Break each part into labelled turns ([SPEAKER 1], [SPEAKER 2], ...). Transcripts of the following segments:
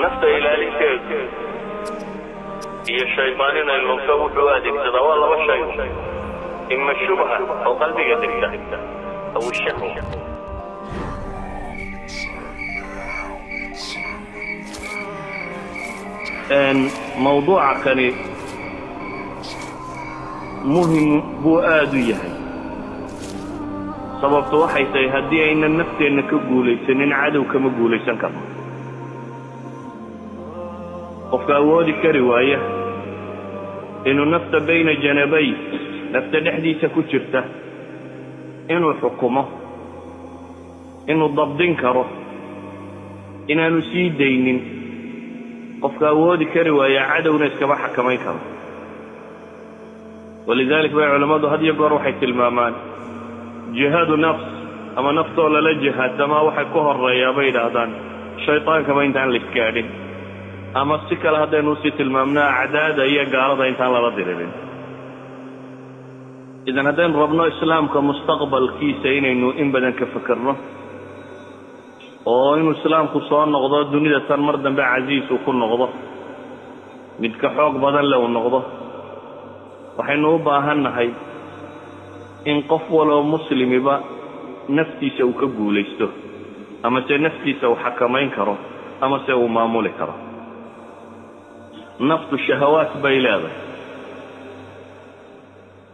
[SPEAKER 1] nafta ilaalinteedu iyo shayطaan inay lunto wuxuu adeegsadaa waa laba shay ima shubha oo qalbiga degta aw shahwa موضوع كان مهم هو آدوية sababtu waxay tahay haddii aynan nafteena ka guulaysanin cadow kama guulaysan karno qofka awoodi kari waaya inuu nafta bayna janabay nafta dhexdiisa ku jirta inuu xukumo inuu dabdin karo inaanu sii daynin qofka awoodi kari waaya cadowna iskaba xakamayn karo walidaalika bay culimadu had iyo goor waxay tilmaamaan jihaadu nafs ama naftoo lala jihaadama waxay ku horeeyaa bay yidhaahdaan shaytaankaba intaan la iskaadhin ama si kale haddaynu usii tilmaamnaa acdaada iyo gaalada intaan lala diririn idan haddaynu rabno islaamka mustaqbalkiisa inaynu in badan ka fakerno oo inuu islaamku soo noqdo dunida tan mar dambe casiis uu ku noqdo mid ka xoog badan le uu noqdo waxaynu u baahannahay in qof waloo muslimiba naftiisa uu ka guulaysto ama se naftiisa uu xakamayn karo ama se uu maamuli karo naftu shahawaat bay leedahay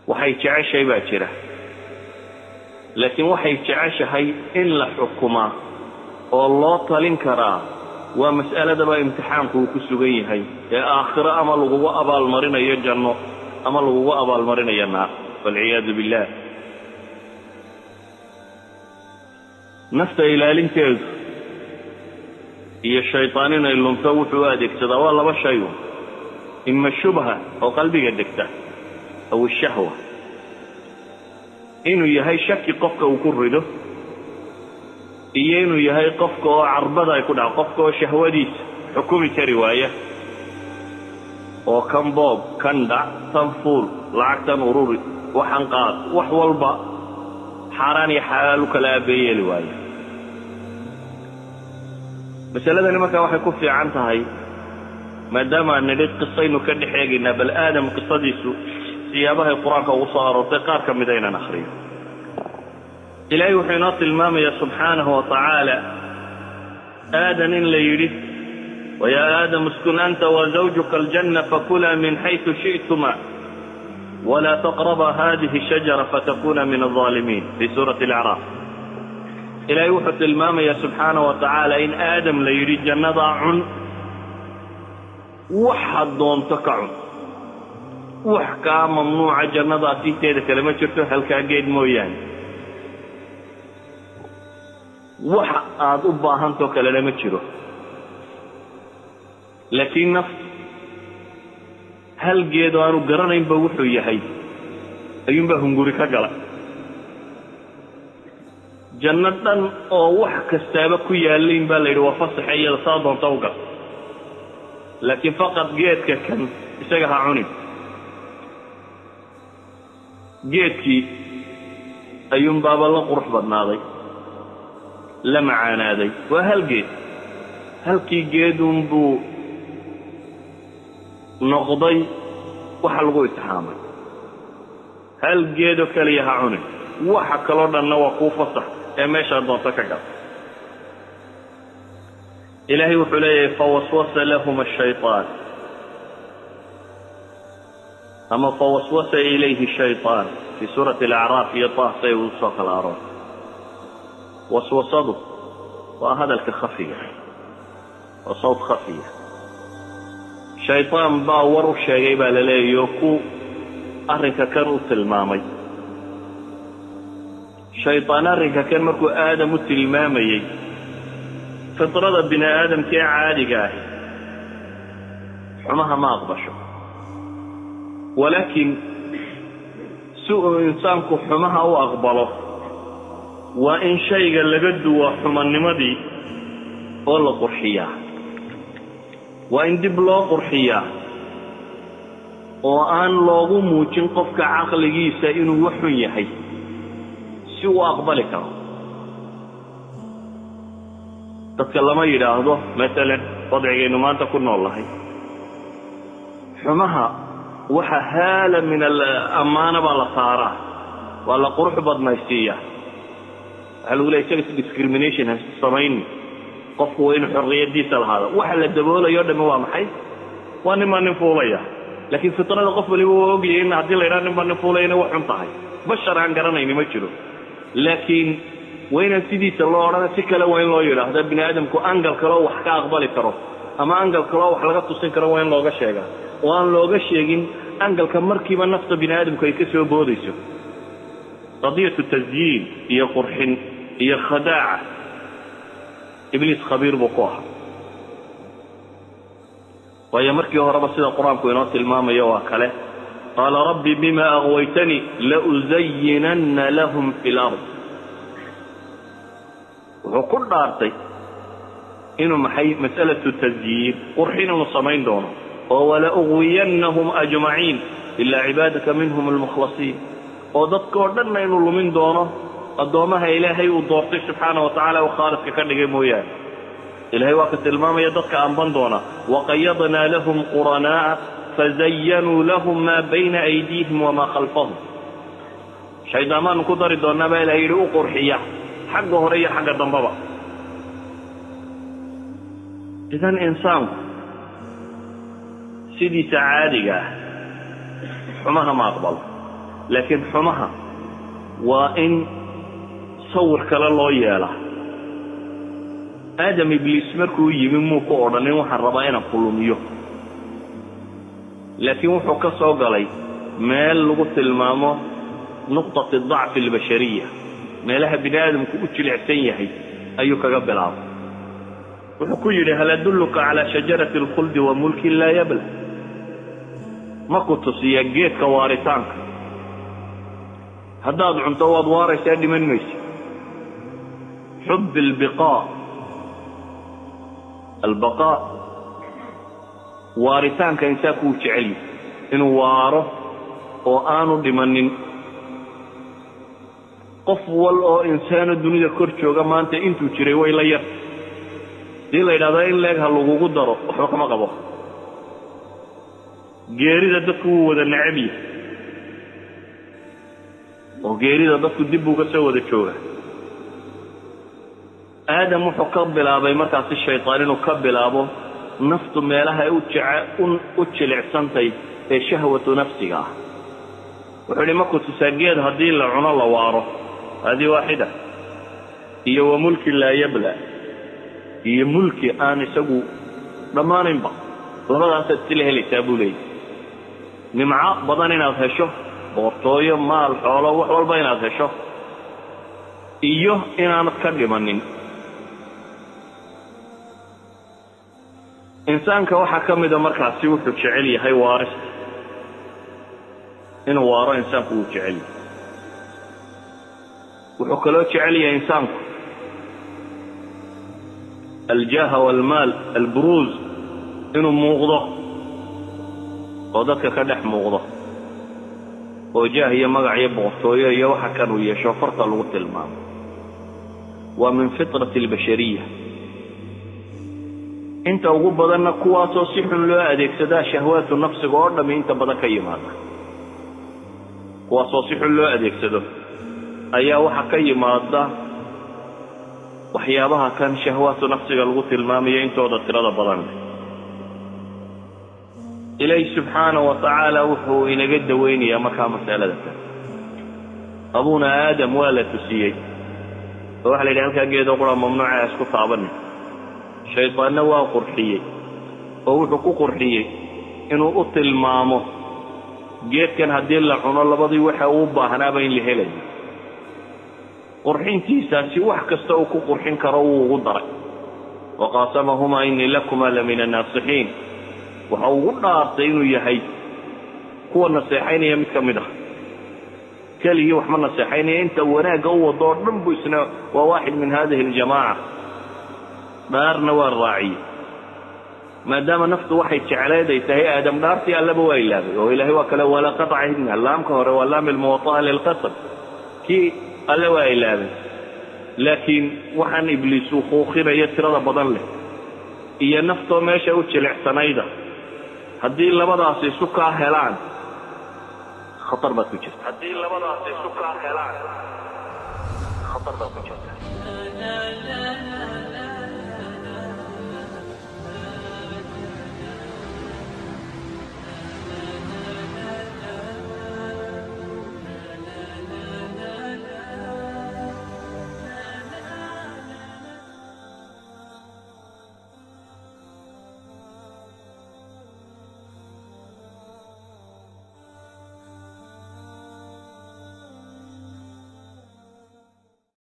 [SPEAKER 1] waxay jeceshahay baa jira laakiin waxay jeceshahay in la xukumaa oo loo talin karaa waa mas'aladaba imtixaanku uu ku sugan yahay ee aakhiro ama lagugu abaalmarinayo janno ama lagugu abaalmarinayo naar walciyaadu billah nafta ilaalinteedu iyo shayطaan inay lunto wuxuu adeegsadaa waa laba shay ima shubha oo qalbiga degta aw shahwa inuu yahay shaki qofka uu ku rido iyo inuu yahay qofka oo carbada ay ku dhaco qofka oo shahwadiisa xukumi kari waaya oo kan boob kan dhac tan fuul lacagtan ururi waxaan qaad wax walba xaaraan iyo xalaal u kala aabeeyeeli waaya masaladani markaa waxay ku fiican tahay maadaama aan nidhi qisaynu ka dhex eegaynaa bal aadam qisadiisu siyaabahay qur-aanka ugu soo aroortay qaar ka mida inaan akhriyo ilaahay wuxuu inoo tilmaamayaa subxaanahu wa tacaala aadan in la yidhi ويا آدم اسكن أنت وزوجك الجنة فكلا من حيث شئتما ولا تقربا هذه الشجرة فتكونا من الظالمين في سورة الأعراف إلهي وحد المام يا سبحانه وتعالى إن آدم ليريد جنة عن وحد دون تكعن وحكا ممنوع جنة في تيدا كلمة شرطه هل كاقيد مويان وحد أباهن توكل لما تشيره laakiin naf hal geed oo aanu garanaynba wuxuu yahay ayuunbaa hunguri ka gala janno dhan oo wax kastaaba ku yaalayn baa la yidhi waa fasaxe iyada saa doonta u gal laakiin faqad geedka kan isaga ha cunin geedkii ayuunbaaba la qurux badnaaday la macaanaaday waa hal geed halkii geedunbuu noqday waxa lagu itixaamay hal geedo kaliya ha cunin waxa kaloo dhanna waa kuu fasax ee meeshaa doonta ka gal ilaahay wuxuu leeyahay fawaswasa lahuma ashayطaan ama fawaswasa ilayhi shayطaan fi suurati alacraaf iyo taah say uu soo kala aroor waswasadu waa hadalka khafiga waa sawt khafiya shayطaan baa war u sheegay baa la leeyayo ku arrinka kan u tilmaamay shayطaan arrinka kan markuu aadam u tilmaamayey fitrada bini aadamkee caadiga ah xumaha ma aqbasho walaakiin si uu insaanku xumaha u aqbalo waa in shayga laga duwa xumannimadii oo la qurxiyaa waa in dib loo qurxiyaa oo aan loogu muujin qofka caqligiisa inuu wax xun yahay si uu aqbali karo dadka lama yidhaahdo maalan wadcigaynu maanta ku nool nahay xumaha waxa haala min al-amaana baa la saaraa waa la qurux badnaysiiya waxa lagu leeyahay sex discrimination ha samayn qofku waa inuu xorriyadiisa lahaado waxa la daboolayo dhamma waa maxay waa nin fuulaya laakiin fitrada qof waliba waa ogyahay in haddii la yidhaha nin fuulayna wax xun tahay bashar aan garanayni ma jiro laakiin wayna sidiisa loo odhana si kale waa in loo yidhaahdo bini aadamku angal kaloo wax ka aqbali karo ama angal kaloo wax laga tusin karo waa in looga sheegaa oo aan looga sheegin angalka markiiba nafta bini aadamku ay ka soo boodayso qadiyatu tasyiin iyo qurxin iyo khadaaca ibliis khabiir buu ku ahaa waayo markii horeba sida qur-aanku inoo tilmaamayo waa kale qaala rabbi bima aghwaytanii lauzayinanna lahum fi lard wuxuu ku dhaartay inuu maxay mas'alatu tasyiin qurxin inuu samayn doono oo wala ughwiyannahum ajmaciin ilaa cibaadaka minhum almukhlasiin oo dadkoo dhanna inuu lumin doono addoomaha ilaahay uu doortay subxaana wa tacaala uu khaaliska ka dhigay mooyaane ilahay waa ka tilmaamaya dadka amban doona waqayadnaa lahum quranaa'a fazayanuu lahum maa bayna aydiihim wamaa khalfahum shayddaamaanu ku dari doonaa baa ilahay yidhi u qurxiya xagga hore iyo xagga dambaba idan insaanku sidiisa caadiga ah xumaha ma aqbalo laakiin xumaha waa in sawir kale loo yeelaa aadam ibliis markuu yimi muu ku odhanin waxaan rabaa inaan kulumiyo laakiin wuxuu ka soo galay meel lagu tilmaamo nuqطati dacfi albashariya meelaha bini aadamku u jilicsan yahay ayuu kaga bilaabay wuxuu ku yidhi hal adulluka calaa shajarati alkhuldi wa mulkin laa yabla ma ku tusiya geedka waaritaanka haddaad cunto waad waaraysaa dhiman maysa xub albiqaa albaqaa waaritaanka insaanku uu jecel yahay inuu waaro oo aanu dhimanin qof wal oo insaano dunida kor jooga maanta intuu jiray way la yar dii la yidhahdo in leeg ha lagugu daro waxba kama qabo geerida dadku wuu wada necab yahay oo geerida dadku dib buu ka soo wada jooga aadam wuxuu ka bilaabay markaasi shaytaan inuu ka bilaabo naftu meelaha ay u jilicsantay ee shahwatu nafsiga ah wuxuu yidhi markuu tusaa geed haddii la cuno la waaro hadii waaxida iyo wa mulki laa yabla iyo mulki aan isagu dhammaanaynba labadaasaad isla helaysaa buu leeyahy nimco badan inaad hesho boortooyo maal xoolo wax walba inaad hesho iyo inaanad ka dhimanin insaanka waxaa ka mida markaasi wuxuu jecel yahay waarista inuu waaro insaanku wuu jecel yahay wuxuu kaloo jecel yahay insaanku aljaha waalmaal alburuuz inuu muuqdo oo dadka ka dhex muuqdo oo jaah iyo magac iyo boqortooyo iyo waxa kan uu yeesho farta lagu tilmaamo waa min fitrati albashariya inta ugu badanna kuwaasoo si xun loo adeegsadaa shahwaatu nafsiga oo dhammi inta badan ka yimaada kuwaasoo si xun loo adeegsado ayaa waxa ka yimaada waxyaabaha kan shahwaatu nafsiga lagu tilmaamayo intooda tirada badan ilaahi subxaanahu wa tacaala wuxuu inaga dawaynayaa markaa mas'alada kan abuuna aadam waa la tusiyey oo waxa la yidhi halkaa geedoo qura mamnuuca isku taabanin shaydaanna waa qurxiyey oo wuxuu ku qurxiyey inuu u tilmaamo geedkan haddii la cuno labadii waxa uu baahnaaba in la helayo qurxintiisaasi wax kasta uu ku qurxin karo wuu ugu daray waqaasamahumaa innii lakumaa la min annaasixiin waxa ugu dhaartay inuu yahay kuwa naseexaynaya mid ka mid ah keligii wax ma naseexaynaya inta wanaagga u wado oo dhan buu isna waa waaxid min hadihi aljamaaca dhaarna waa raaciyey maadaama naftu waxay jecleed ay tahay aadam dhaartii allaba waa ilaabay oo ilaahay waa kale walaqad cahidna laamka hore waa laam almuwata'a lilqasab kii alle waa ilaabay laakiin waxaan ibliis uu khuuqinayo tirada badan leh iyo naftoo meesha u jilicsanayda haddii labadaasi isu kaa helaan khatar baad ku jirta haddii labadaasi isu kaa helaan khatar baad ku jirta